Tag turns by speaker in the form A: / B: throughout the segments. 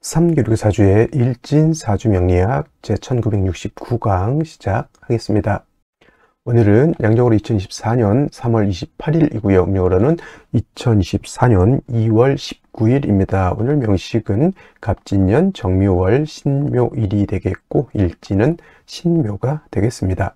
A: 삼교육사주의 일진사주명리학 제1969강 시작하겠습니다. 오늘은 양력으로 2024년 3월 28일이고요. 음력으로는 2024년 2월 19일입니다. 오늘 명식은 갑진년 정묘월 신묘일이 되겠고 일진은 신묘가 되겠습니다.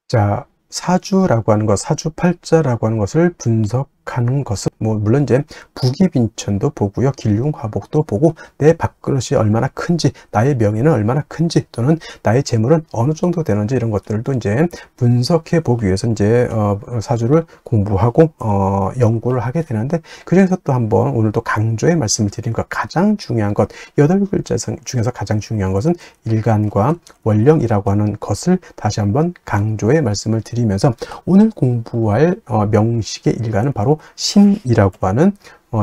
A: 자, 사주라고 하는 것, 사주팔자라고 하는 것을 분석하는 것은 물론 이제 부기빈천도 보고요, 길흉화복도 보고 내 밥그릇이 얼마나 큰지, 나의 명예는 얼마나 큰지, 또는 나의 재물은 어느 정도 되는지 이런 것들도 이제 분석해 보기 위해서 이제 사주를 공부하고 연구를 하게 되는데, 그 중에서 또 한번 오늘도 강조의 말씀을 드린 것, 가장 중요한 것, 8글자 중에서 가장 중요한 것은 일간과 원령이라고 하는 것을 다시 한번 강조의 말씀을 드리면서, 오늘 공부할 명식의 일간은 바로 신이라고 하는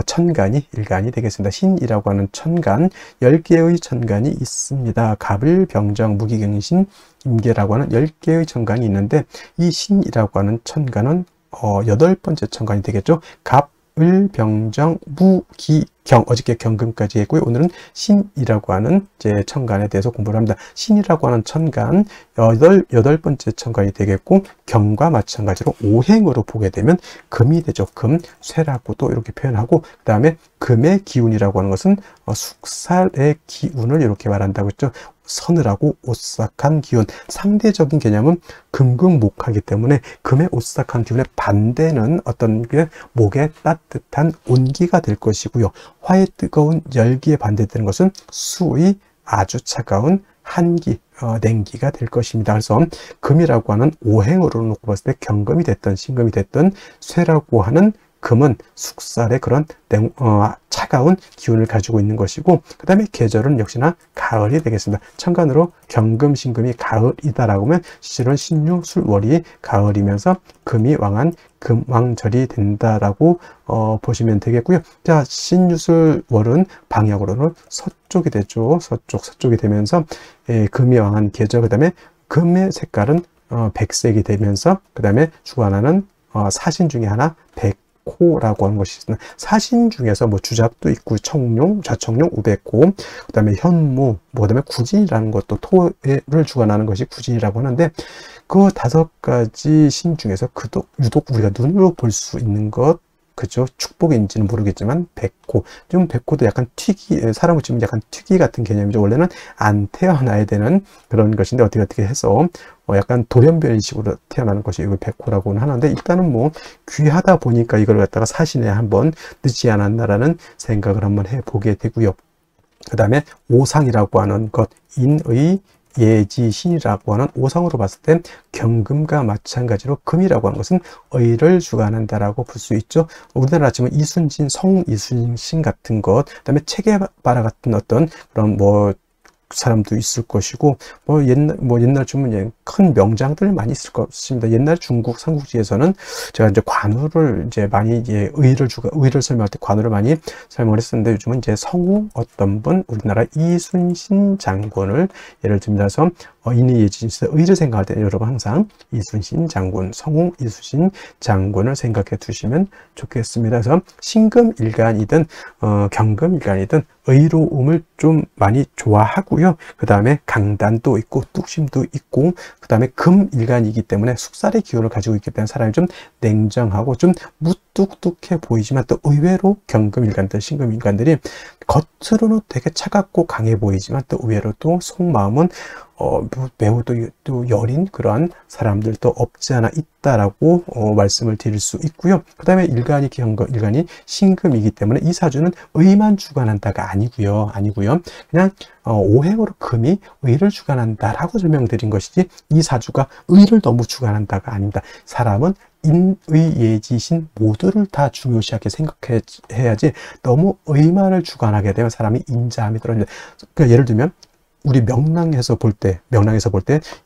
A: 천간이 일간이 되겠습니다. 신이라고 하는 천간, 10개의 천간이 있습니다. 갑을, 병정, 무기경신, 임계라고 하는 10개의 천간이 있는데, 이 신이라고 하는 천간은 8번째 천간이 되겠죠. 갑, 을, 병정, 무, 기, 경, 어저께 경금까지 했고요. 오늘은 신이라고 하는 이제 천간에 대해서 공부를 합니다. 신이라고 하는 천간, 여덟 번째 천간이 되겠고, 경과 마찬가지로 오행으로 보게 되면 금이 되죠. 금, 쇠라고도 이렇게 표현하고, 그 다음에 금의 기운이라고 하는 것은 숙살의 기운을 이렇게 말한다고 했죠. 서늘하고 오싹한 기운, 상대적인 개념은 금금목하기 때문에 금의 오싹한 기운의 반대는 어떤 게 목의 따뜻한 온기가 될 것이고요. 화의 뜨거운 열기에 반대되는 것은 수의 아주 차가운 한기, 냉기가 될 것입니다. 그래서 금이라고 하는 오행으로 놓고 봤을 때 경금이 됐든 신금이 됐든 쇠라고 하는 금은 숙살의 그런 차가운 기운을 가지고 있는 것이고, 그 다음에 계절은 역시나 가을이 되겠습니다. 천간으로 경금, 신금이 가을이다라고 하면 실은 신유, 술월이 가을이면서 금이 왕한 금왕절이 된다라고 보시면 되겠고요. 자, 신유술월은 방향으로는 서쪽이 되죠. 서쪽이 되면서 금이 왕한 계절, 그 다음에 금의 색깔은 백색이 되면서, 그 다음에 주관하는 사신 중에 하나 백호라고 하는 것이 있습니다. 사신 중에서 주잡도 있고, 청룡, 좌청룡, 우백호, 그 다음에 현무, 그 다음에 구진이라는 것도 토를 주관하는 것이 구진이라고 하는데, 그 5가지 신 중에서 유독 우리가 눈으로 볼 수 있는 것, 그죠? 축복인지는 모르겠지만 백호, 좀 백호도 약간 사람을 치면 약간 특이 같은 개념이죠. 원래는 안 태어나야 되는 그런 것인데 어떻게 해서 약간 돌연변이식으로 태어나는 것이 이걸 백호라고는 하는데, 일단은 귀하다 보니까 이걸 갖다가 사신에 한번 늦지 않았나라는 생각을 한번 해보게 되고요. 그 다음에 오상이라고 하는 것, 인의 예지신이라고 하는 오상으로 봤을 때 경금과 마찬가지로 금이라고 하는 것은 의를 주관한다라고 볼 수 있죠. 우리나라 치면 이순신, 성 이순신 같은 것, 그다음에 체게바라 같은 어떤 그런 사람도 있을 것이고, 옛날 주면 큰 명장들 많이 있을 것입니다. 옛날 중국 삼국지에서는 제가 이제 관우를 이제 많이 의를 설명할 때 관우를 많이 설명을 했었는데, 요즘은 이제 성우 어떤 분, 우리나라 이순신 장군을 예를 들면서 인의예지신에서 의를 생각할 때 여러분 항상 이순신 장군, 성우 이순신 장군을 생각해 두시면 좋겠습니다. 그래서 신금일간이든 경금일간이든 의로움을 좀 많이 좋아하고요. 그 다음에 강단도 있고 뚝심도 있고, 그 다음에 금일간이기 때문에 숙살의 기운을 가지고 있기 때문에 사람이 좀 냉정하고 좀 무뚝뚝해 보이지만, 또 의외로 경금일간들, 신금일간들이 겉으로는 되게 차갑고 강해 보이지만 또 의외로 또 속마음은 매우 또 여린 그러한 사람들도 없지 않아 있다라고 말씀을 드릴 수 있고요. 그 다음에 일간이 신금이기 때문에 이 사주는 의만 주관한다가 아니고요. 그냥 오행으로 금이 의를 주관한다라고 설명드린 것이지, 이 사주가 의를 너무 주관한다가 아닙니다. 사람은 인의예지신 모두를 다 중요시하게 생각해야지, 너무 의만을 주관하게 되면 사람이 인자함이 떨어집니다. 그러니까 예를 들면 우리 명랑에서 볼 때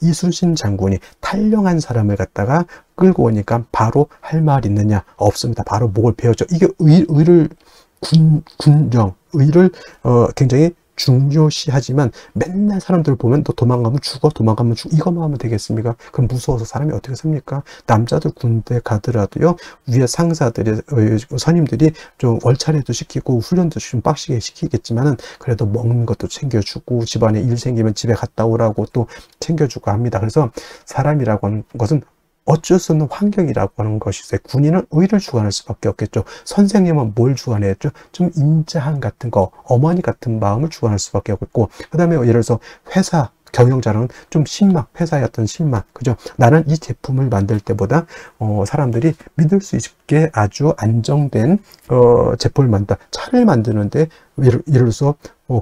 A: 이순신 장군이 탈영한 사람을 갖다가 끌고 오니까 바로 할 말 있느냐? 없습니다. 바로 목을 베었죠. 이게 의를 굉장히 중요시하지만 맨날 사람들 보면 너 도망가면 죽어, 도망가면 죽어, 이것만 하면 되겠습니까? 그럼 무서워서 사람이 어떻게 삽니까? 남자들 군대 가더라도요, 위에 상사들이, 선임들이 좀 월차례도 시키고 훈련도 좀 빡시게 시키겠지만은 그래도 먹는 것도 챙겨주고 집안에 일 생기면 집에 갔다 오라고 또 챙겨주고 합니다. 그래서 사람이라고 하는 것은 어쩔 수 없는 환경이라고 하는 것이 있어요. 군인은 의를 주관할 수밖에 없겠죠. 선생님은 뭘 주관했죠? 좀 인자함 같은 거, 어머니 같은 마음을 주관할 수밖에 없고, 그 다음에 예를 들어서 회사 경영자는 좀 신망, 회사의 어떤 신망, 그죠? 나는 이 제품을 만들 때보다 사람들이 믿을 수 있게 아주 안정된 제품을 만든다. 차를 만드는데 예를 들어서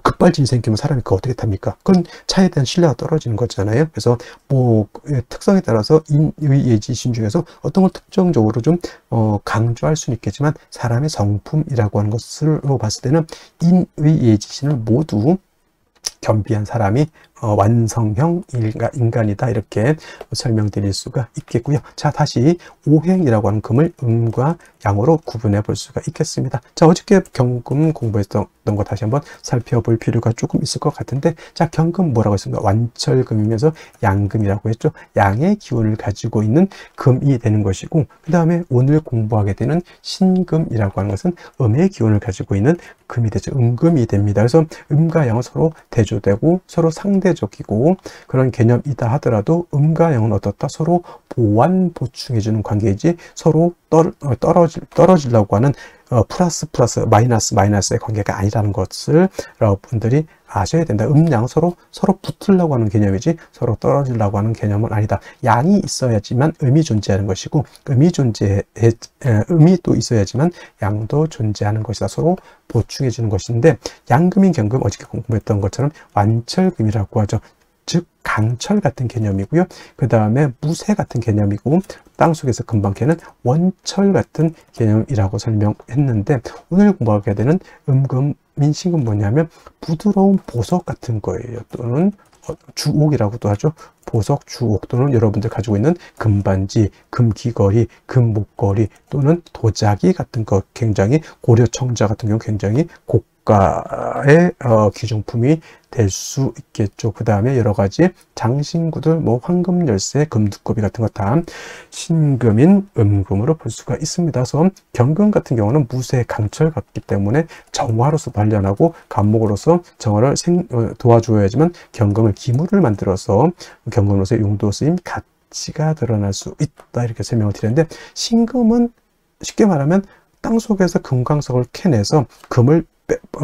A: 급발진이 생기면 사람이 그거 어떻게 탑니까? 그건 차에 대한 신뢰가 떨어지는 거잖아요. 그래서 뭐 특성에 따라서 인의예지신 중에서 어떤 걸 특정적으로 좀 강조할 수는 있겠지만 사람의 성품이라고 하는 것으로 봤을 때는 인의예지신을 모두 겸비한 사람이 완성형 인간이다, 이렇게 설명드릴 수가 있겠고요. 자, 다시 오행이라고 하는 금을 음과 양으로 구분해 볼 수가 있겠습니다. 자, 어저께 경금 공부했던 거 다시 한번 살펴볼 필요가 조금 있을 것 같은데, 자, 경금 뭐라고 했습니까? 완철금이면서 양금이라고 했죠. 양의 기운을 가지고 있는 금이 되는 것이고, 그 다음에 오늘 공부하게 되는 신금이라고 하는 것은 음의 기운을 가지고 있는 금이 되죠. 음금이 됩니다. 그래서 음과 양은 서로 대조되고 서로 상대적이고 그런 개념이다 하더라도 음과 양은 어떻다? 서로 보완 보충해주는 관계이지 서로 떨어지려고 하는 플러스 마이너스의 관계가 아니라는 것을 여러분들이 아셔야 된다. 음양 서로 붙으려고 하는 개념이지 서로 떨어지려고 하는 개념은 아니다. 양이 있어야지만 음이 존재하는 것이고 음이 또 있어야지만 양도 존재하는 것이다. 서로 보충해 주는 것인데, 양금인 경금 어저께 공부했던 것처럼 완철금이라고 하죠. 즉 강철 같은 개념이고요. 그 다음에 무쇠 같은 개념이고 땅속에서 금방 캐는 원철 같은 개념이라고 설명했는데, 오늘 공부하게 되는 음금인 신금 뭐냐면 부드러운 보석 같은 거예요. 또는 주옥이라고도 하죠. 보석, 주옥, 또는 여러분들 가지고 있는 금반지, 금귀걸이, 금목걸이, 또는 도자기 같은 거, 굉장히 고려청자 같은 경우 굉장히 고가의 귀중품이 될 수 있겠죠. 그 다음에 여러 가지 장신구들, 뭐 황금 열쇠, 금두꺼비 같은 거 다 신금인 음금으로 볼 수가 있습니다. 그래서 경금 같은 경우는 무쇠, 강철 같기 때문에 정화로서 단련하고 간목으로서 정화를 도와줘야지만 경금을 기물을 만들어서 경금으로서의 용도 쓰임 가치가 드러날 수 있다, 이렇게 설명을 드렸는데, 신금은 쉽게 말하면 땅속에서 금광석을 캐내서 금을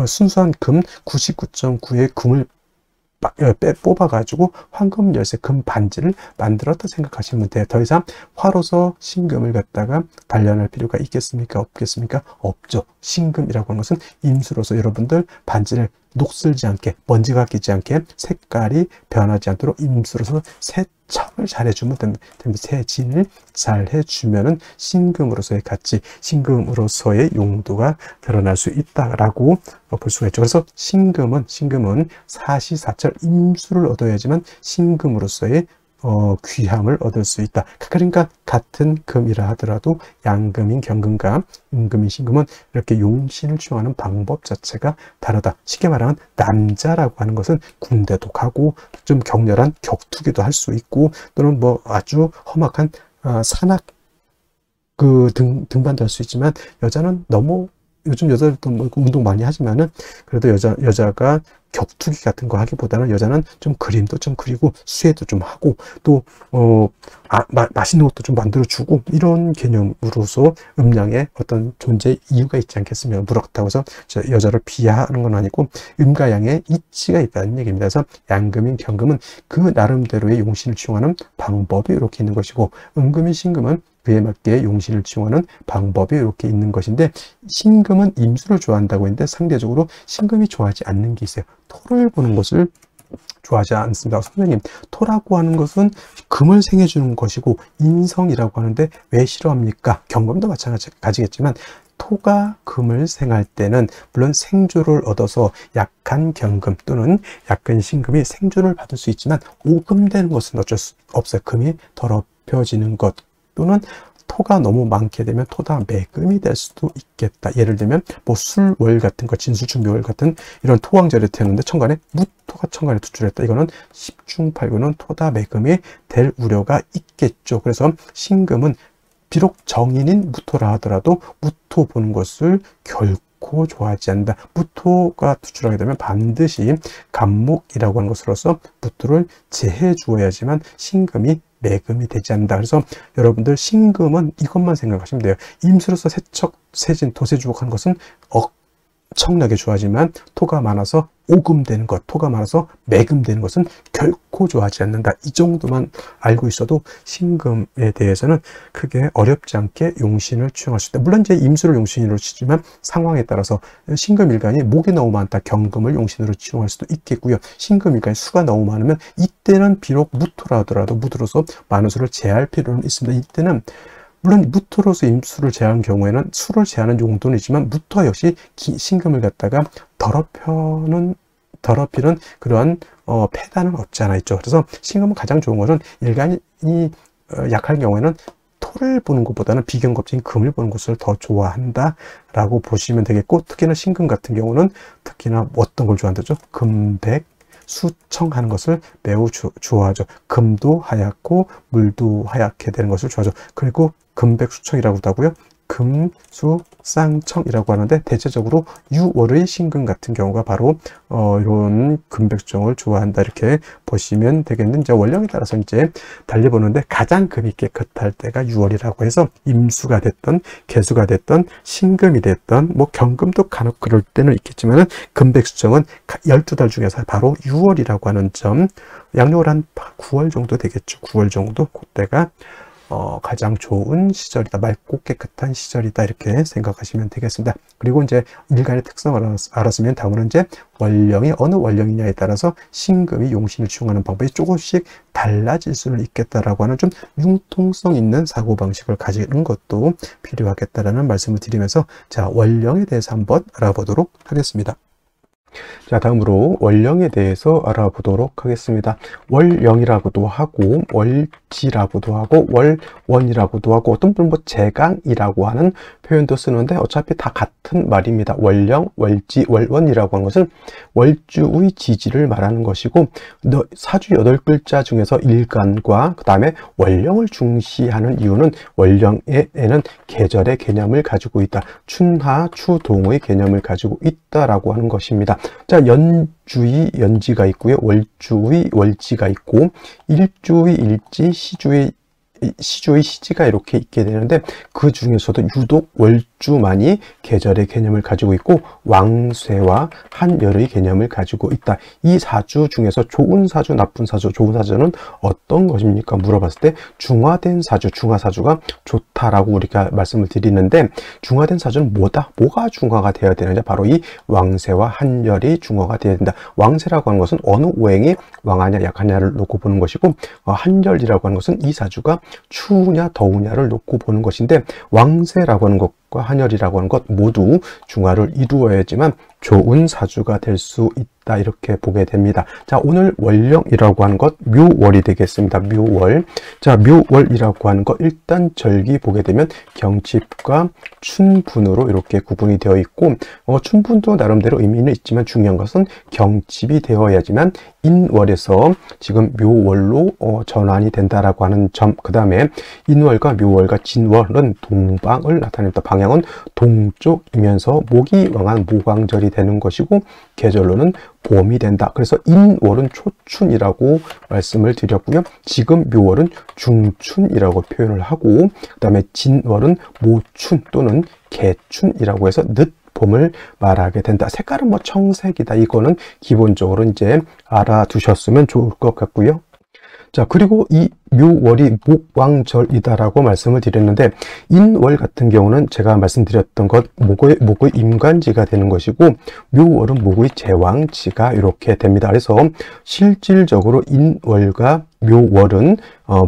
A: 순수한 금 99.9의 금을 뽑아가지고 황금 열쇠 금 반지를 만들었다 생각하시면 돼요. 더 이상 화로서 신금을 갖다가 단련할 필요가 있겠습니까? 없겠습니까? 없죠. 신금이라고 하는 것은 임수로서 여러분들 반지를 녹슬지 않게, 먼지가 끼지 않게, 색깔이 변하지 않도록 임수로서 세척을 잘 해주면 됩니다. 세진을 잘 해주면은 신금으로서의 가치, 신금으로서의 용도가 드러날 수 있다라고 볼 수가 있죠. 그래서 신금은 사시사철 임수를 얻어야지만 신금으로서의 귀함을 얻을 수 있다. 그러니까 같은 금이라 하더라도 양금인 경금과 음금인 신금은 이렇게 용신을 취용하는 방법 자체가 다르다. 쉽게 말하면 남자라고 하는 것은 군대도 가고 좀 격렬한 격투기도 할 수 있고, 또는 뭐 아주 험악한 산악 등반도 할 수 있지만, 여자는 너무, 요즘 여자들도 뭐 운동 많이 하지만은 그래도 여자가 격투기 같은 거 하기보다는 여자는 좀 그림도 좀 그리고 수혜도 좀 하고 또 맛있는 것도 좀 만들어 주고, 이런 개념으로서 음양의 어떤 존재 이유가 있지 않겠으면, 그렇다고 해서 여자를 비하하는 건 아니고 음과 양의 이치가 있다는 얘기입니다. 그래서 양금인 경금은 그 나름대로의 용신을 취용하는 방법이 이렇게 있는 것이고, 음금인 신금은 그에 맞게 용신을 취용하는 방법이 이렇게 있는 것인데, 신금은 임수를 좋아한다고 했는데 상대적으로 신금이 좋아하지 않는 게 있어요. 토를 보는 것을 좋아하지 않습니다. 선생님, 토라고 하는 것은 금을 생해주는 것이고 인성이라고 하는데 왜 싫어합니까? 경금도 마찬가지겠지만 토가 금을 생할 때는 물론 생조를 얻어서 약한 경금 또는 약한 신금이 생조를 받을 수 있지만 오금되는 것은 어쩔 수 없어요. 금이 더럽혀지는 것 또는 토가 너무 많게 되면 토다매금이 될 수도 있겠다. 예를 들면 뭐 술월 같은 거, 진수충묘월 같은 이런 토왕절에 태우는데 천간에 무토가 천간에 투출했다. 이거는 10중 8구는 토다매금이 될 우려가 있겠죠. 그래서 신금은 비록 정인인 무토라 하더라도 무토 보는 것을 결코 좋아하지 않는다. 무토가 투출하게 되면 반드시 간목이라고 하는 것으로서 무토를 제해 주어야지만 신금이 매금이 되지 않는다. 그래서 여러분들 신금은 이것만 생각하시면 돼요. 임수로서 세척, 세진, 도세주복하는 것은 엄청나게 좋아하지만 토가 많아서 오금되는 것, 토가 많아서 매금되는 것은 결코 좋아하지 않는다. 이 정도만 알고 있어도 신금에 대해서는 크게 어렵지 않게 용신을 취용할 수 있다. 물론 이제 임수를 용신으로 치지만 상황에 따라서 신금일간이 목이 너무 많다. 경금을 용신으로 취용할 수도 있겠고요. 신금일간이 수가 너무 많으면 이때는 비록 무토라 하더라도 무토로서 많은 수를 제할 필요는 있습니다. 이때는 물론 무토로서 임수를 제하는 경우에는 수를 제하는 용도는 있지만 무토 역시 신금을 갖다가 더럽히는 그러한 폐단은 없지 않아 있죠. 그래서 신금은 가장 좋은 것은 일간이 약할 경우에는 토를 보는 것보다는 비견겁적인 금을 보는 것을 더 좋아한다 라고 보시면 되겠고, 특히나 신금 같은 경우는 특히나 어떤 걸 좋아한다죠? 금백 수청하는 것을 매우 좋아하죠. 금도 하얗고 물도 하얗게 되는 것을 좋아하죠. 그리고 금백수청이라고도 하고요. 금수쌍청이라고 하는데 대체적으로 유월의 신금 같은 경우가 바로 이런 금백수청을 좋아한다 이렇게 보시면 되겠는데, 이제 원령에 따라서 이제 달리보는데 가장 금이 깨끗할 때가 유월이라고 해서 임수가 됐던 개수가 됐던 신금이 됐던 뭐 경금도 간혹 그럴 때는 있겠지만은 금백수청은 12달 중에서 바로 유월이라고 하는 점, 양력을 한 9월 정도 되겠죠. 9월 정도 그때가 가장 좋은 시절이다, 맑고 깨끗한 시절이다 이렇게 생각하시면 되겠습니다. 그리고 이제 일간의 특성을 알았으면 다음은 이제 원령이 어느 원령이냐에 따라서 신금이 용신을 취용하는 방법이 조금씩 달라질 수는 있겠다라고 하는 좀 융통성 있는 사고방식을 가지는 것도 필요하겠다라는 말씀을 드리면서 자, 원령에 대해서 한번 알아보도록 하겠습니다. 자, 다음으로 원령에 대해서 알아보도록 하겠습니다. 월령이라고도 하고 월지라고도 하고 월원이라고도 하고 어떤 분은 뭐 제강이라고 하는 표현도 쓰는데 어차피 다 같은 말입니다. 월령, 월지, 월원이라고 하는 것은 월주의 지지를 말하는 것이고, 사주 8글자 중에서 일간과 그 다음에 월령을 중시하는 이유는 월령에는 계절의 개념을 가지고 있다. 춘하, 추동의 개념을 가지고 있다라고 하는 것입니다. 자, 연주의 연지가 있고요. 월주의 월지가 있고, 일주의 일지, 시주의 시지가 이렇게 있게 되는데, 그 중에서도 유독 월주만이 계절의 개념을 가지고 있고 왕쇠와 한열의 개념을 가지고 있다. 이 사주 중에서 좋은 사주, 나쁜 사주, 좋은 사주는 어떤 것입니까? 물어봤을 때 중화된 사주, 중화사주가 좋다라고 우리가 말씀을 드리는데, 중화된 사주는 뭐가 중화가 되어야 되느냐? 바로 이 왕쇠와 한열이 중화가 되어야 된다. 왕쇠라고 하는 것은 어느 오행이 왕하냐 약하냐를 놓고 보는 것이고, 한열이라고 하는 것은 이 사주가 추우냐 더우냐를 놓고 보는 것인데, 왕세라고 하는 것과 한열이라고 하는 것 모두 중화를 이루어야지만 좋은 사주가 될 수 있다 이렇게 보게 됩니다. 자, 오늘 월령이라고 하는 것 묘월이 되겠습니다. 묘월. 자, 묘월이라고 하는 것 일단 절기 보게 되면 경칩과 춘분으로 이렇게 구분이 되어 있고, 춘분도 나름대로 의미는 있지만 중요한 것은 경칩이 되어야지만 인월에서 지금 묘월로 전환이 된다라고 하는 점. 그 다음에 인월과 묘월과 진월은 동방을 나타냅니다. 방향은 동쪽이면서 목이 왕한 모광절이 되는 것이고, 계절로는 봄이 된다. 그래서 인월은 초춘이라고 말씀을 드렸고요. 지금 묘월은 중춘이라고 표현을 하고, 그 다음에 진월은 모춘 또는 개춘이라고 해서 늦봄을 말하게 된다. 색깔은 뭐 청색이다. 이거는 기본적으로 이제 알아두셨으면 좋을 것 같고요. 자, 그리고 이 묘월이 목왕절이다라고 말씀을 드렸는데, 인월 같은 경우는 제가 말씀드렸던 것 목의 임관지가 되는 것이고, 묘월은 목의 제왕지가 이렇게 됩니다. 그래서 실질적으로 인월과 묘월은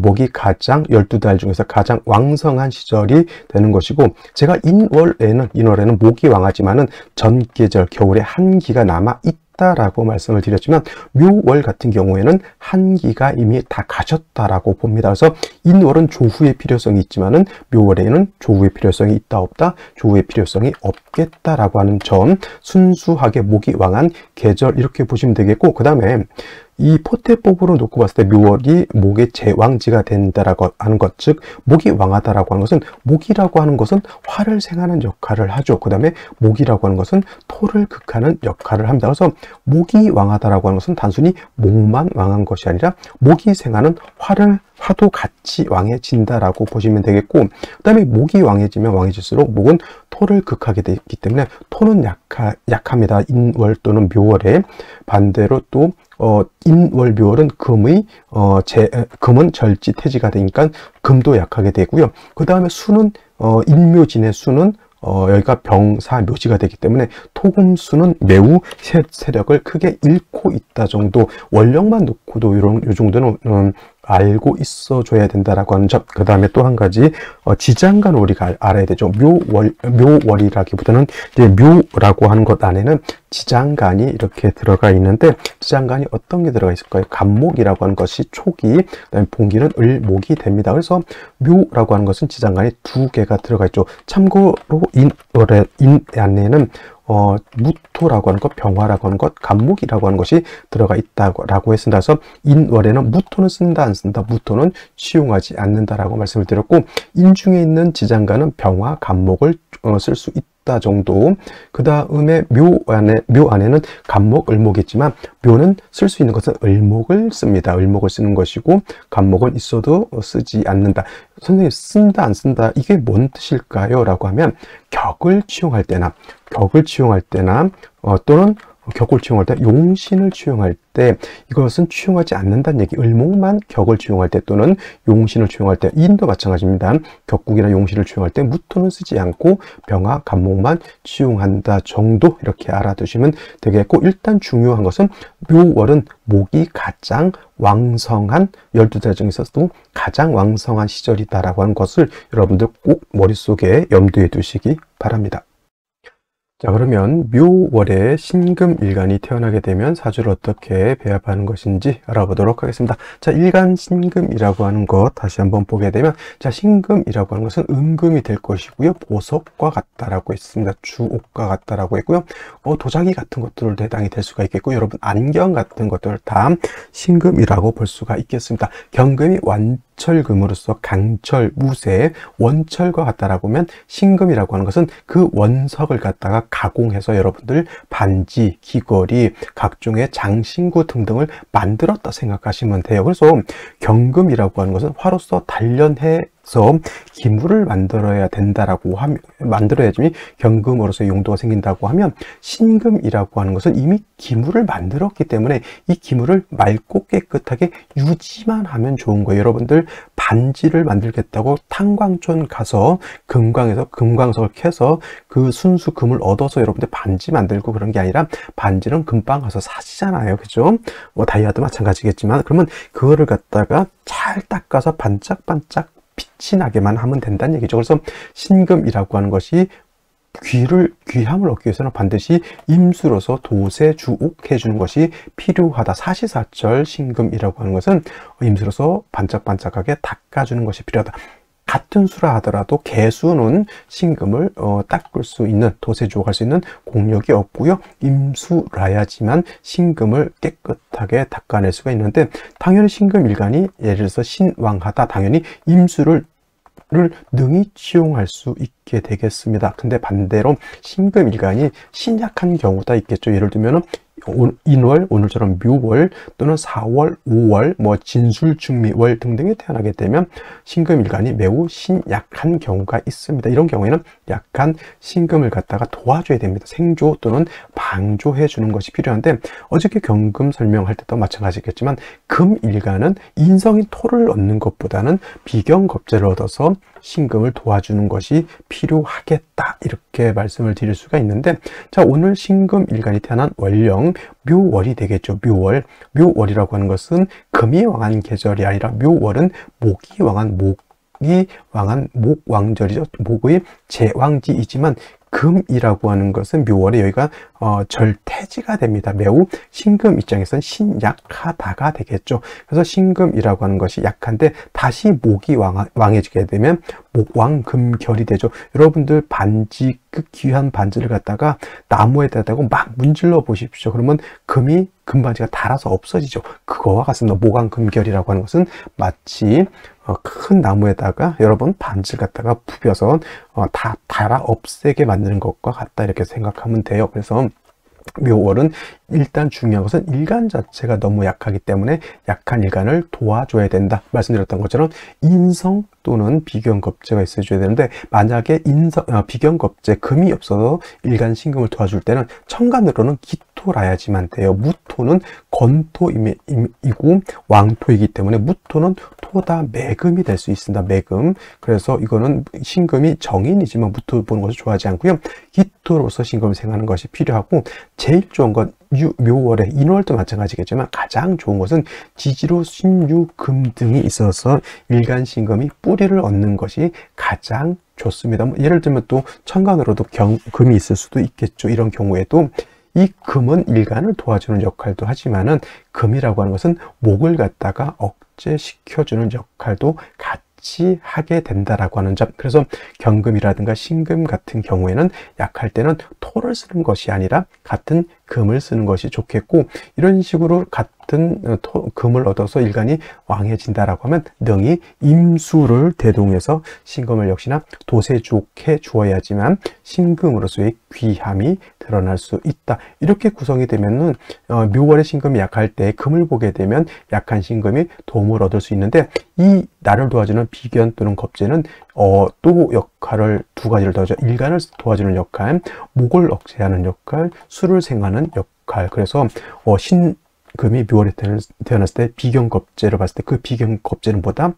A: 목이 가장 12달 중에서 가장 왕성한 시절이 되는 것이고, 제가 인월에는 목이 왕하지만은 전계절 겨울에 한기가 남아 있다라고 말씀을 드렸지만 묘월 같은 경우에는 한기가 이미 다 가셨다라고 봅니다. 그래서 인월은 조후의 필요성이 있지만은 묘월에는 조후의 필요성이 있다 없다, 조후의 필요성이 없겠다라고 하는 점, 순수하게 목이 왕한 계절 이렇게 보시면 되겠고, 그 다음에 이 포태법으로 놓고 봤을 때 묘월이 목의 제왕지가 된다라고 하는 것, 즉 목이 왕하다라고 하는 것은, 목이라고 하는 것은 화를 생하는 역할을 하죠. 그 다음에 목이라고 하는 것은 토를 극하는 역할을 합니다. 그래서 목이 왕하다라고 하는 것은 단순히 목만 왕한 것이 아니라 목이 생하는 화도 같이 왕해진다라고 보시면 되겠고, 그 다음에 목이 왕해지면 왕해질수록 목은 토를 극하게 되기 때문에 토는 약합니다. 인월 또는 묘월에. 반대로 또 인월 묘월은 금은 절지태지가 되니까 금도 약하게 되고요. 그 다음에 수는 인묘진의 수는 여기가 병사 묘지가 되기 때문에 토금수는 매우 세력을 크게 잃고 있다 정도, 원력만 놓고도 요 정도는 알고 있어줘야 된다라고 하는 점. 그 다음에 또 한 가지 지장간 우리가 알아야 되죠. 묘월이라기보다는 이제 묘라고 하는 것 안에는 지장간이 이렇게 들어가 있는데, 지장간이 어떤 게 들어가 있을까요? 간목이라고 하는 것이 초기, 그다음에 봉기는 을목이 됩니다. 그래서 묘라고 하는 것은 지장간이 두 개가 들어가 있죠. 참고로 인 안에는 무토라고 하는 것, 병화라고 하는 것, 간목이라고 하는 것이 들어가 있다고 했습니다. 그래서 인월에는 무토는 쓴다 안 쓴다, 무토는 취용하지 않는다라고 말씀을 드렸고, 인중에 있는 지장간은 병화, 간목을 쓸 수 있다 정도. 그 다음에 묘 안에는 간목, 을목이 있지만 묘는 쓸 수 있는 것은 을목을 씁니다. 을목을 쓰는 것이고, 간목은 있어도 쓰지 않는다. 선생님, 쓴다 안 쓴다, 이게 뭔 뜻일까요? 라고 하면 격을 취용할 때나 또는 격을 취용할 때, 용신을 취용할 때 이것은 취용하지 않는다는 얘기. 을목만 격을 취용할 때 또는 용신을 취용할 때, 인도 마찬가지입니다. 격국이나 용신을 취용할 때 무토는 쓰지 않고 병화, 간목만 취용한다 정도, 이렇게 알아두시면 되겠고, 일단 중요한 것은 묘월은 목이 가장 왕성한, 12달 중에서도 가장 왕성한 시절이다라고 하는 것을 여러분들 꼭 머릿속에 염두에 두시기 바랍니다. 자, 그러면 묘월에 신금일간이 태어나게 되면 사주를 어떻게 배합하는 것인지 알아보도록 하겠습니다. 자, 일간 신금이라고 하는 것 다시 한번 보게 되면, 자, 신금이라고 하는 것은 음금이 될 것이고요. 보석과 같다라고 했습니다. 주옥과 같다라고 했고요. 도자기 같은 것들도 해당이 될 수가 있겠고, 여러분 안경 같은 것들 다 신금이라고 볼 수가 있겠습니다. 경금이 철금으로서 강철, 무쇠, 원철과 같다라고 하면, 신금이라고 하는 것은 그 원석을 갖다가 가공해서 여러분들 반지, 귀걸이, 각종의 장신구 등등을 만들었다 생각하시면 돼요. 그래서 경금이라고 하는 것은 화로서 단련해서 기물을 만들어야 된다라고 하면, 만들어야지 경금으로서 용도가 생긴다고 하면, 신금이라고 하는 것은 이미 기물을 만들었기 때문에 이 기물을 맑고 깨끗하게 유지만 하면 좋은 거예요. 여러분들 반지를 만들겠다고 탄광촌 가서 금광에서 금광석을 캐서 그 순수 금을 얻어서 여러분들 반지 만들고 그런 게 아니라, 반지는 금방 가서 사시잖아요. 그죠? 다이아도 마찬가지겠지만, 그러면 그거를 갖다가 잘 닦아서 반짝반짝 빛이 나게만 하면 된다는 얘기죠. 그래서 신금이라고 하는 것이 귀함을 얻기 위해서는 반드시 임수로서 도세 주옥해 주는 것이 필요하다. 사시사철 신금이라고 하는 것은 임수로서 반짝반짝하게 닦아주는 것이 필요하다. 같은 수라 하더라도 개수는 신금을 닦을 수 있는, 도세 주옥할 수 있는 공력이 없고요. 임수라야지만 신금을 깨끗하게 닦아낼 수가 있는데, 당연히 신금일간이 예를 들어서 신왕하다, 당연히 임수를 능히 취용할 수 있게 되겠습니다. 근데 반대로 신금일간이 신약한 경우가 있겠죠. 예를 들면 인월, 오늘처럼 묘월 또는 4월, 5월, 진술중미월 등등에 태어나게 되면 신금일간이 매우 신약한 경우가 있습니다. 이런 경우에는 약간 신금을 갖다가 도와줘야 됩니다. 생조 또는 방조해 주는 것이 필요한데, 어저께 경금 설명할 때도 마찬가지겠지만, 금일간은 인성인 토를 얻는 것보다는 비경겁제를 얻어서 신금을 도와주는 것이 필요하겠다, 이렇게 말씀을 드릴 수가 있는데, 자, 오늘 신금일간이 태어난 월령 묘월이 되겠죠. 묘월이라고 하는 것은 금이 왕한 계절이 아니라, 묘월은 목이 왕한 목왕절이죠. 목의 제왕지이지만, 금이라고 하는 것은 묘월에 여기가 절퇴지가 됩니다. 매우 신금 입장에서는 신약하다가 되겠죠. 그래서 신금이라고 하는 것이 약한데 다시 목이 왕해지게 되면 목왕금결이 되죠. 여러분들 반지, 그 귀한 반지를 갖다가 나무에다 대고 막 문질러 보십시오. 그러면 금반지가 닳아서 없어지죠. 그거와 같습니다. 목왕금결이라고 하는 것은 마치 큰 나무에다가 여러분 반지를 갖다가 부벼서 다 닳아 없애게 만드는 것과 같다, 이렇게 생각하면 돼요. 그래서 묘월은 일단 중요한 것은 일간 자체가 너무 약하기 때문에 약한 일간을 도와줘야 된다. 말씀드렸던 것처럼 인성 또는 비견겁제가 있어줘야 되는데, 만약에 비견겁제, 금이 없어서 일간 신금을 도와줄 때는 천간으로는 기토라야지만 돼요. 무토는 건토이고 왕토이기 때문에 무토는 토다 매금이 될 수 있습니다. 매금. 그래서 이거는 신금이 정인이지만 무토 보는 것을 좋아하지 않고요. 기토로서 신금을 생각하는 것이 필요하고, 제일 좋은 건 묘월에 인월도 마찬가지겠지만 가장 좋은 것은 지지로 신유 금 등이 있어서 일간 신금이 뿌리를 얻는 것이 가장 좋습니다. 예를 들면 또 천간으로도 금이 있을 수도 있겠죠. 이런 경우에도 이 금은 일간을 도와주는 역할도 하지만은 금이라고 하는 것은 목을 갖다가 억제시켜주는 역할도 같이 하게 된다라고 하는 점. 그래서 경금이라든가 신금 같은 경우에는 약할 때는 토를 쓰는 것이 아니라 같은 금을 쓰는 것이 좋겠고, 이런 식으로 같은 금을 얻어서 일간이 왕해진다라고 하면 능히 임수를 대동해서 신금을 역시나 도세 좋게 주어야지만 신금으로서의 귀함이 드러날 수 있다. 이렇게 구성이 되면은 묘월의 신금이 약할 때 금을 보게 되면 약한 신금이 도움을 얻을 수 있는데, 이 나를 도와주는 비견 또는 겁재는 또 역할을 두 가지를 도와줘. 일간을 도와주는 역할, 목을 억제하는 역할, 수를 생하는 역할. 그래서 신금이 묘월에 태어났을 때 비견겁제를 봤을 때 그 비견겁제는 보다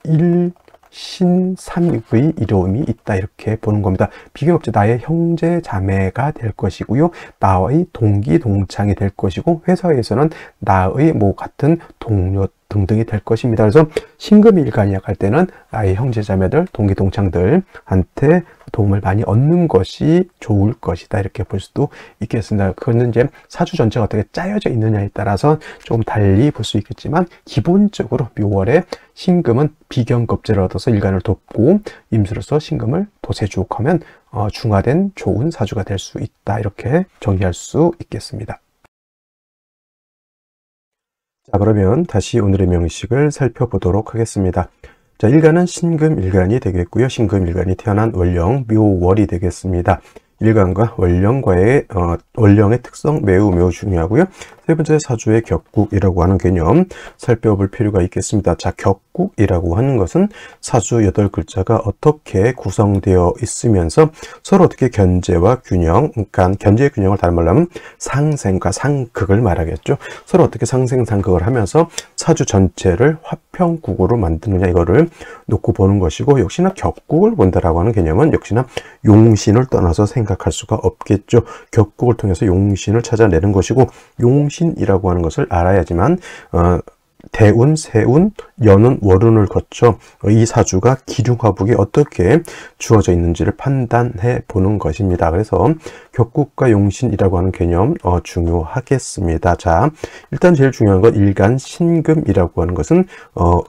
A: 일신삼익의 이로움이 있다, 이렇게 보는 겁니다. 비견겁제, 나의 형제 자매가 될 것이고요, 나의 동기 동창이 될 것이고, 회사에서는 나의 같은 동료 등등이 될 것입니다. 그래서 신금이 일간이 약할 때는 나의 형제자매들, 동기동창들한테 도움을 많이 얻는 것이 좋을 것이다, 이렇게 볼 수도 있겠습니다. 그거는 이제 사주 전체가 어떻게 짜여져 있느냐에 따라서 조금 달리 볼 수 있겠지만, 기본적으로 묘월에 신금은 비견겁제를 얻어서 일간을 돕고, 임수로서 신금을 도세주옥하면 중화된 좋은 사주가 될 수 있다, 이렇게 정리할 수 있겠습니다. 자, 그러면 다시 오늘의 명식을 살펴보도록 하겠습니다. 자, 일간은 신금 일간이 되겠고요. 신금 일간이 태어난 월령, 묘월이 되겠습니다. 일간과 월령과의 월령의 특성 매우 중요하고요. 세 번째, 사주의 격국이라고 하는 개념 살펴볼 필요가 있겠습니다. 자, 격국이라고 하는 것은 사주 8글자가 어떻게 구성되어 있으면서 서로 어떻게 견제와 균형, 그러니까 견제의 균형을 다른 말로 하면 상생과 상극을 말하겠죠. 서로 어떻게 상생상극을 하면서 사주 전체를 화평국으로 만드느냐, 이거를 놓고 보는 것이고, 역시나 격국을 본다라고 하는 개념은 역시나 용신을 떠나서 생각할 수가 없겠죠. 격국을 통해서 용신을 찾아내는 것이고, 용신이라고 하는 것을 알아야지만 대운, 세운, 연운, 월운을 거쳐 이 사주가 기흉화복이 어떻게 주어져 있는지를 판단해 보는 것입니다. 그래서 격국과 용신이라고 하는 개념 중요하겠습니다. 자, 일단 제일 중요한 건 일간 신금이라고 하는 것은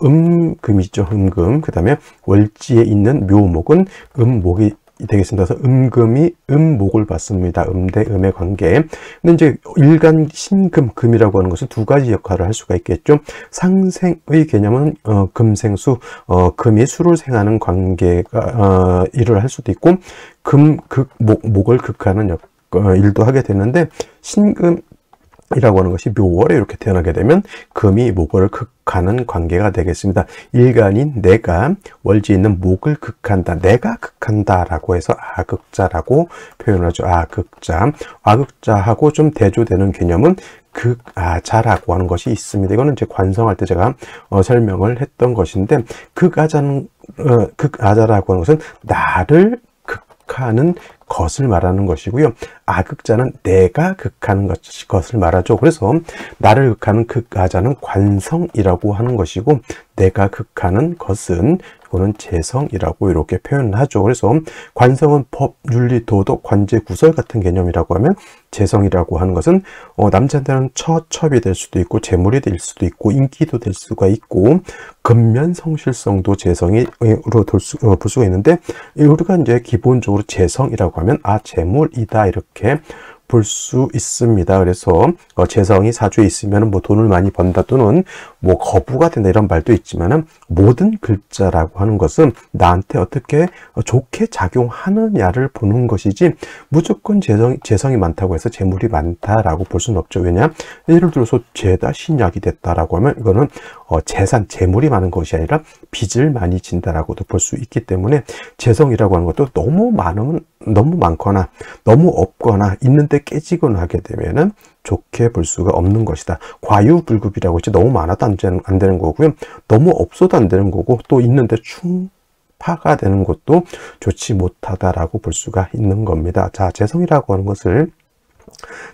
A: 음금이죠. 음금. 그 다음에 월지에 있는 묘목은 음목이 되겠습니다. 그래서 음금이 음목을 받습니다. 대 음의 관계. 근데 이제 일간 신금, 금이라고 하는 것은 두 가지 역할을 할 수가 있겠죠. 상생의 개념은 금생수, 금이 수를 생하는 관계가 일을 할 수도 있고, 목을 극하는 일도 하게 되는데, 신금 이라고 하는 것이 묘월에 이렇게 태어나게 되면 금이 목을 극하는 관계가 되겠습니다. 일간인 내가 월지에 있는 목을 극한다. 내가 극한다 라고 해서 아극자라고 표현하죠. 아극자. 아극자하고 좀 대조되는 개념은 극아자라고 하는 것이 있습니다. 이거는 이제 관성할 때 제가 설명을 했던 것인데, 극아자라고 하는 것은 나를 극하는 것을 말하는 것이고요. 아극자는 내가 극하는 것을 말하죠. 그래서 나를 극하는 극하자는 관성이라고 하는 것이고, 내가 극하는 것은 이거는 재성이라고 이렇게 표현을 하죠. 그래서 관성은 법, 윤리, 도덕, 관제, 구설 같은 개념이라고 하면, 재성이라고 하는 것은 남자한테는 첩이 될 수도 있고, 재물이 될 수도 있고, 인기도 될 수가 있고, 근면 성실성도 재성으로 볼 수가 있는데, 우리가 이제 기본적으로 재성이라고 하면 재물이다 이렇게 볼 수 있습니다. 그래서 재성이 사주에 있으면 뭐 돈을 많이 번다 또는 뭐 거부가 된다 이런 말도 있지만은, 모든 글자라고 하는 것은 나한테 어떻게 좋게 작용하느냐를 보는 것이지, 무조건 재성이 많다고 해서 재물이 많다라고 볼 수는 없죠. 왜냐? 예를 들어서 죄다 신약이 됐다라고 하면 이거는 재산, 재물이 많은 것이 아니라 빚을 많이 진다라고도 볼 수 있기 때문에, 재성이라고 하는 것도 너무 많거나 너무 없거나 있는데 깨지거나 하게 되면은 좋게 볼 수가 없는 것이다. 과유불급이라고 했지, 너무 많아도 안 되는 거고요. 너무 없어도 안 되는 거고, 또 있는데 충파가 되는 것도 좋지 못하다라고 볼 수가 있는 겁니다. 자, 재성이라고 하는 것을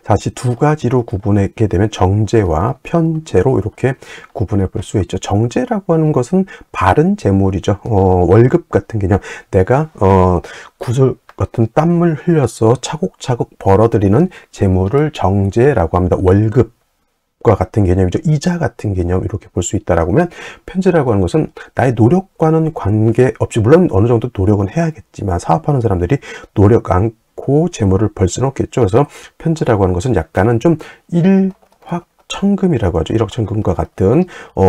A: 다시 두 가지로 구분하게 되면, 정제와 편제로 이렇게 구분해 볼 수 있죠. 정제라고 하는 것은 바른 재물이죠. 월급 같은 개념. 내가 구슬 같은 땀을 흘려서 차곡차곡 벌어들이는 재물을 정제라고 합니다. 월급과 같은 개념이죠. 이자 같은 개념 이렇게 볼 수 있다라고 하면, 편제라고 하는 것은 나의 노력과는 관계없이, 물론 어느 정도 노력은 해야겠지만 사업하는 사람들이 노력 않고 재물을 벌 수는 없겠죠. 그래서 편제라고 하는 것은 약간은 좀 일확천금이라고 하죠. 일확천금과 같은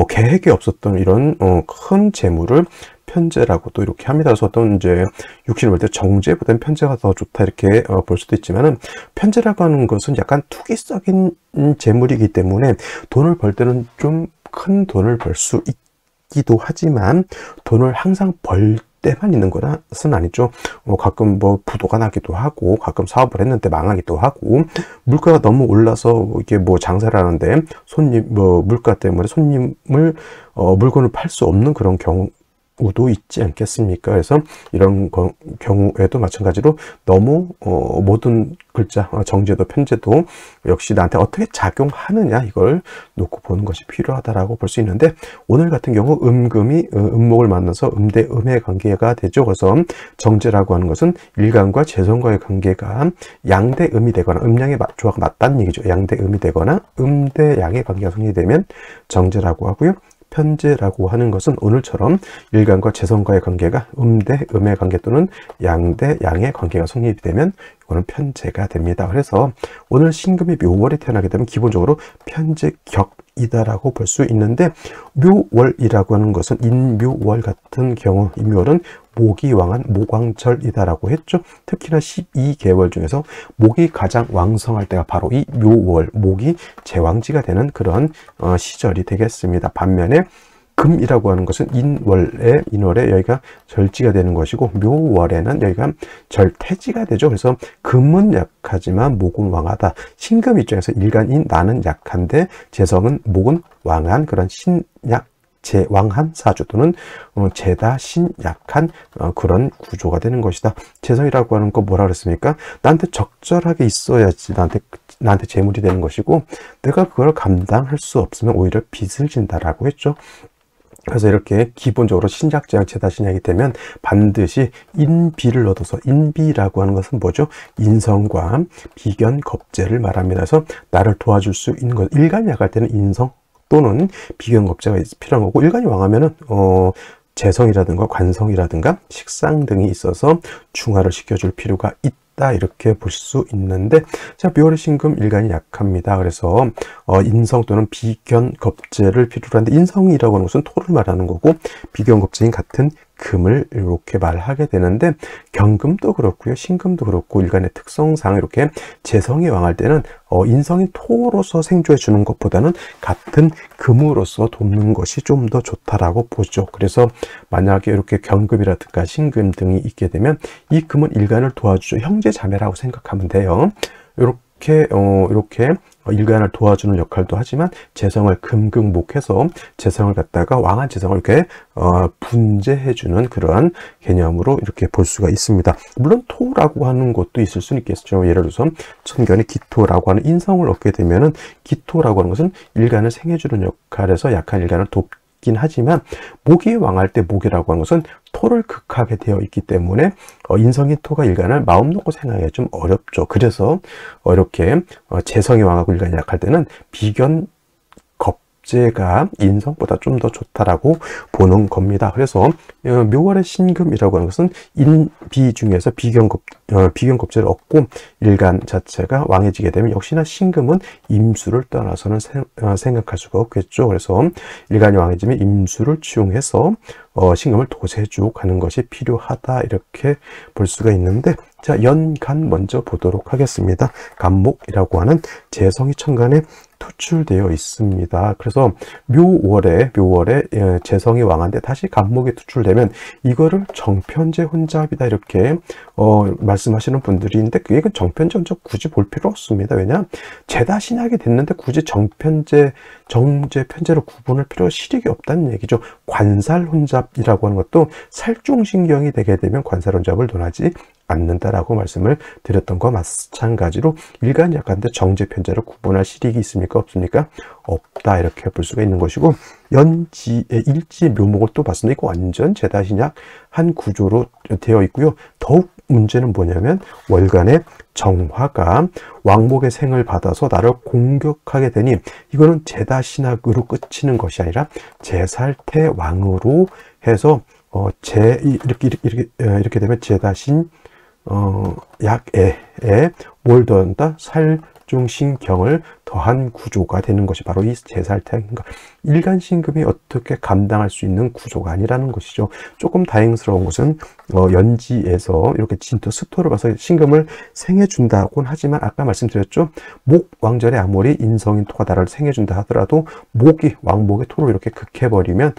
A: 계획이 없었던 이런 큰 재물을 편제라고 또 이렇게 합니다. 그래서 어떤 이제 육신을 볼 때 정제보다는 편제가 더 좋다 이렇게 볼 수도 있지만은, 편제라고 하는 것은 약간 투기적인 재물이기 때문에 돈을 벌 때는 좀 큰 돈을 벌 수 있기도 하지만, 돈을 항상 벌 때만 있는 것은 아니죠. 가끔 뭐 부도가 나기도 하고, 가끔 사업을 했는데 망하기도 하고, 물가가 너무 올라서 이게 뭐 장사를 하는데 물가 때문에 손님을 물건을 팔 수 없는 그런 경우도 있지 않겠습니까? 그래서 이런 경우에도 마찬가지로 너무 모든 글자, 정제도 편제도 역시 나한테 어떻게 작용하느냐, 이걸 놓고 보는 것이 필요하다라고 볼 수 있는데, 오늘 같은 경우 음금이 음목을 만나서 음대 음의 관계가 되죠. 그래서 정제라고 하는 것은 일간과 재성과의 관계가 양대 음이 되거나, 음양의 조화가 맞다는 얘기죠. 양대 음이 되거나 음대 양의 관계가 성립되면 정제라고 하고요. 편제라고 하는 것은 오늘처럼 일간과 재성과의 관계가 음대 음의 관계 또는 양대 양의 관계가 성립이 되면 이거는 편제가 됩니다. 그래서 오늘 신금이 묘월에 태어나게 되면 기본적으로 편제격이다라고 볼 수 있는데, 묘월이라고 하는 것은 인묘월 같은 경우, 인묘월은 목이 왕한 목왕절이다라고 했죠. 특히나 12개월 중에서 목이 가장 왕성할 때가 바로 이 묘월, 목이 제왕지가 되는 그런 시절이 되겠습니다. 반면에 금이라고 하는 것은 인월에 여기가 절지가 되는 것이고, 묘월에는 여기가 절태지가 되죠. 그래서 금은 약하지만 목은 왕하다. 신금 입장에서 일간인 나는 약한데, 재성은 목은 왕한 그런 제왕한 사주 또는 제다 신약한 그런 구조가 되는 것이다. 재성이라고 하는 거 뭐라 그랬습니까? 나한테 적절하게 있어야지 나한테 재물이 되는 것이고, 내가 그걸 감당할 수 없으면 오히려 빚을 진다라고 했죠. 그래서 이렇게 기본적으로 신약재양 제다신약이 되면 반드시 인비를 얻어서, 인비라고 하는 것은 뭐죠? 인성과 비견겁재를 말합니다. 그래서 나를 도와줄 수 있는 것, 일간이 약할 때는 인성 또는 비견겁재가 필요한 거고, 일간이 왕하면은 재성이라든가 관성이라든가 식상 등이 있어서 중화를 시켜줄 필요가 있다 이렇게 볼 수 있는데, 자, 묘월의 신금 일간이 약합니다. 그래서 인성 또는 비견겁재를 필요로 하는데, 인성이라고 하는 것은 토를 말하는 거고, 비견겁재인 같은 금을 이렇게 말하게 되는데, 경금도 그렇고요, 신금도 그렇고, 일간의 특성상 이렇게 재성이 왕할 때는 인성인 토로서 생조해 주는 것보다는 같은 금으로서 돕는 것이 좀 더 좋다라고 보죠. 그래서 만약에 이렇게 경금이라든가 신금 등이 있게 되면 이 금은 일간을 도와주죠. 형제 자매라고 생각하면 돼요. 이렇게 이렇게 일간을 도와주는 역할도 하지만 재성을 금극목해서 재성을 갖다가 왕한 재성을 이렇게 분재해주는 그러한 개념으로 이렇게 볼 수가 있습니다. 물론 토라고 하는 것도 있을 수는 있겠죠. 예를 들어서 천견에 기토라고 하는 인성을 얻게 되면은, 기토라고 하는 것은 일간을 생해주는 역할에서 약한 일간을 돕긴 하지만, 목이 왕할 때 목이라고 하는 것은 토를 극하게 되어 있기 때문에 인성인 토가 일간을 마음 놓고 생각하기가 좀 어렵죠. 그래서 이렇게 재성이 왕하고 일간이 약할 때는 비견 겁재가 인성보다 좀 더 좋다라고 보는 겁니다. 그래서 묘월의 신금이라고 하는 것은 인비 중에서 비견 겁재를 얻고 일간 자체가 왕해지게 되면, 역시나 신금은 임수를 떠나서는 생각할 수가 없겠죠. 그래서 일간이 왕해지면 임수를 치용해서 신금을 도세주 가는 것이 필요하다, 이렇게 볼 수가 있는데, 자, 연간 먼저 보도록 하겠습니다. 간목이라고 하는 재성이 천간에 투출되어 있습니다. 그래서 묘월에 재성이 왕한데 다시 간목이 투출되면 이거를 정편재 혼잡이다, 이렇게 말씀하시는 분들이 있는데, 그게 정편재 혼잡 굳이 볼 필요 없습니다. 왜냐, 재다 신약이 됐는데 굳이 정편재, 정재, 편재로 구분할 필요가 실익이 없다는 얘기죠. 관살 혼잡이라고 하는 것도 살중신경이 되게 되면 관살 혼잡을 논하지 않는다라고 말씀을 드렸던 것과 마찬가지로 일간이 약한데 정재, 편재로 구분할 실익이 있습니까? 없습니까? 없다, 이렇게 볼 수가 있는 것이고, 연지의 일지 묘목을 또 봤습니다. 이거 완전 재다신약 한 구조로 되어 있고요. 더욱 문제는 뭐냐면, 월간의 정화가 왕목의 생을 받아서 나를 공격하게 되니, 이거는 재다신약으로 끝이는 것이 아니라 재살태왕으로 해서 이렇게 되면 재다신 약에 뭘 더한다? 살중신경을 더한 구조가 되는 것이 바로 이 재살태왕인가. 일간신금이 어떻게 감당할 수 있는 구조가 아니라는 것이죠. 조금 다행스러운 것은 연지에서 이렇게 진토 스토를 봐서 신금을 생해준다곤 하지만, 아까 말씀드렸죠. 목 왕절에 아무리 인성인 토가 나를 생해준다 하더라도 왕목의 토로 이렇게 극해버리면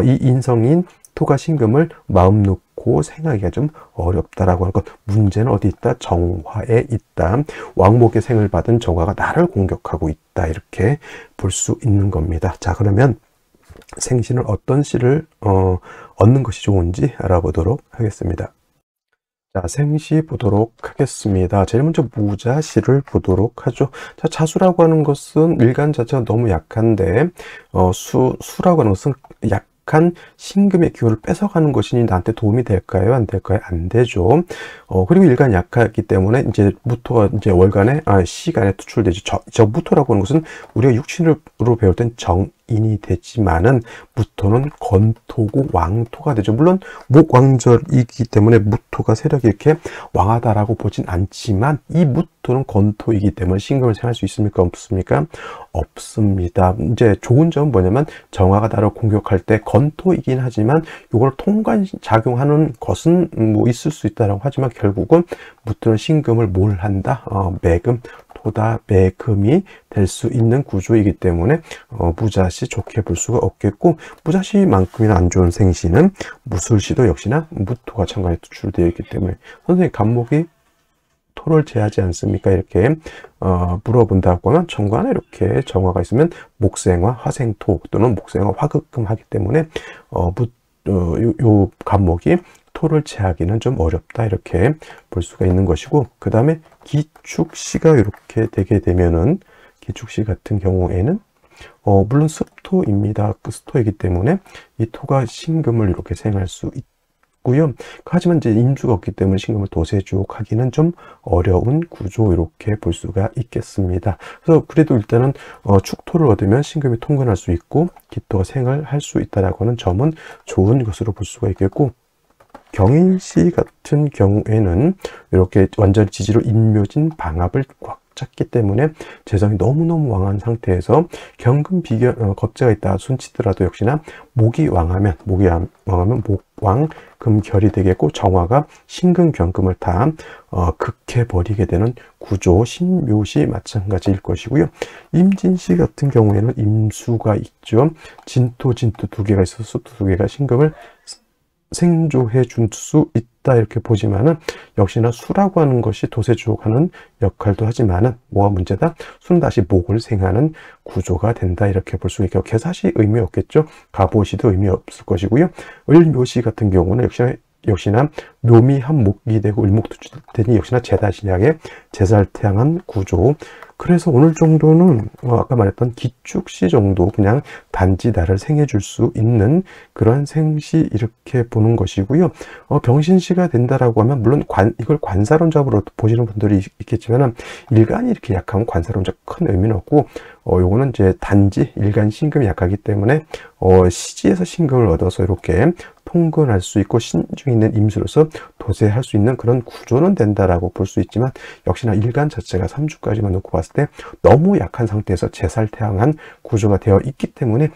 A: 이 인성인 토가 신금을 마음 놓고 생하기가 좀 어렵다라고 하는 것. 문제는 어디 있다? 정화에 있다. 왕목의 생을 받은 정화가 나를 공격하고 있다, 이렇게 볼 수 있는 겁니다. 자, 그러면 생신을 어떤 씨를 얻는 것이 좋은지 알아보도록 하겠습니다. 자, 생시 보도록 하겠습니다. 제일 먼저 무자시를 보도록 하죠. 자, 자수라고 하는 것은 일간 자체가 너무 약한데, 수라고 하는 것은 약한 신금의 기운을 뺏어가는 것이니 나한테 도움이 될까요? 안 될까요? 안 되죠. 그리고 일간이 약하기 때문에 이제 무토가 이제 월간에, 시간에 투출되죠. 저 무토라고 하는 것은 우리가 육신으로 배울 땐 정인이 되지만은, 무토는 건토고 왕토가 되죠. 물론 목왕절이기 때문에 무토가 세력이 이렇게 왕하다라고 보진 않지만, 이 무토는 건토이기 때문에 신금을 생할 수 있습니까? 없습니까? 없습니다. 이제 좋은 점은 뭐냐면, 정화가 나를 공격할 때 건토이긴 하지만 이걸 통관 작용하는 것은 뭐 있을 수 있다라고 하지만, 결국은 무토는 신금을 뭘 한다? 매금, 토다 매금이 될 수 있는 구조이기 때문에 무자시 좋게 볼 수가 없겠고, 무자시만큼이나 안 좋은 생시는 무술시도 역시나 무토가 천간에 투출되어 있기 때문에, 선생님 간목이 토를 제하지 않습니까? 이렇게 물어본다고 하면, 천간에 이렇게 정화가 있으면 목생화, 화생토 또는 목생화, 화극금 하기 때문에 요 간목이 토를 제하기는 좀 어렵다, 이렇게 볼 수가 있는 것이고, 그 다음에 기축시가 이렇게 되게 되면은, 기축시 같은 경우에는 물론 습토입니다. 그 습토이기 때문에 이 토가 신금을 이렇게 생할 수 있고요. 하지만 이제 임수가 없기 때문에 신금을 도세주옥하기는 좀 어려운 구조, 이렇게 볼 수가 있겠습니다. 그래서 그래도 일단은 축토를 얻으면 신금이 통근할 수 있고 기토가 생을 수 있다라고 하는 점은 좋은 것으로 볼 수가 있겠고, 경인시 같은 경우에는 이렇게 완전 지지로 인묘진 방압을 꽉 찼기 때문에 재성이 너무너무 왕한 상태에서 경금 비견 겁재가 있다 손치더라도 역시나 목이 왕하면 목왕 금결이 되겠고, 정화가 신금 경금을 다 극해버리게 되는 구조, 신묘시 마찬가지일 것이고요. 임진시 같은 경우에는 임수가 있죠. 진토 두 개가 있어서 수토 두 개가 신금을 생조해 줄 수 있다 이렇게 보지만은, 역시나 수라고 하는 것이 도세주옥하는 역할도 하지만은 뭐가 문제다? 수는 다시 목을 생하는 구조가 된다 이렇게 볼 수 있고, 개사시 의미 없겠죠. 갑오시도 의미 없을 것이고요. 을묘시 같은 경우는 역시나 묘미한 목이 되고 을목투되니 역시나 제다신약의 제살태양한 구조. 그래서 오늘 정도는 아까 말했던 기축시 정도 그냥 단지 나를 생해 줄 수 있는 그런 생시 이렇게 보는 것이고요. 병신시가 된다라고 하면 물론 이걸 관사론적으로 보시는 분들이 있겠지만, 일간이 이렇게 약하면 관사론적 큰 의미는 없고, 요거는 이제 단지 일간 신금이 약하기 때문에 시지에서 신금을 얻어서 이렇게 통근할 수 있고 신중 있는 임수로서 도세할 수 있는 그런 구조는 된다라고 볼 수 있지만, 역시나 일간 자체가 3주까지만 놓고 봤을 때 너무 약한 상태에서 제살태양한 구조가 되어 있기 때문에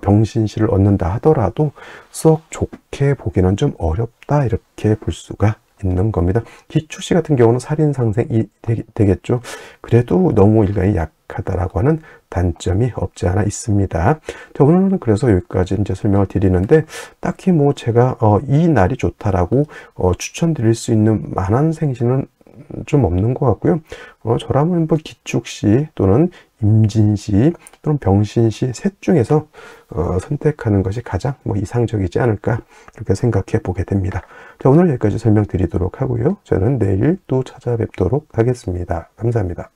A: 병신시를 얻는다 하더라도 썩 좋게 보기는 좀 어렵다 이렇게 볼 수가 있는 겁니다. 기축시 같은 경우는 살인상생이 되겠죠. 그래도 너무 일간이 약하다라고 하는 단점이 없지 않아 있습니다. 자, 오늘은 그래서 여기까지 이제 설명을 드리는데, 딱히 뭐 제가 이 날이 좋다라고 추천드릴 수 있는 만한 생신은 좀 없는 것 같고요. 저라면 뭐 기축시 또는 임진시 또는 병신시 셋 중에서 선택하는 것이 가장 뭐 이상적이지 않을까 그렇게 생각해 보게 됩니다. 자, 오늘 여기까지 설명드리도록 하고요. 저는 내일 또 찾아뵙도록 하겠습니다. 감사합니다.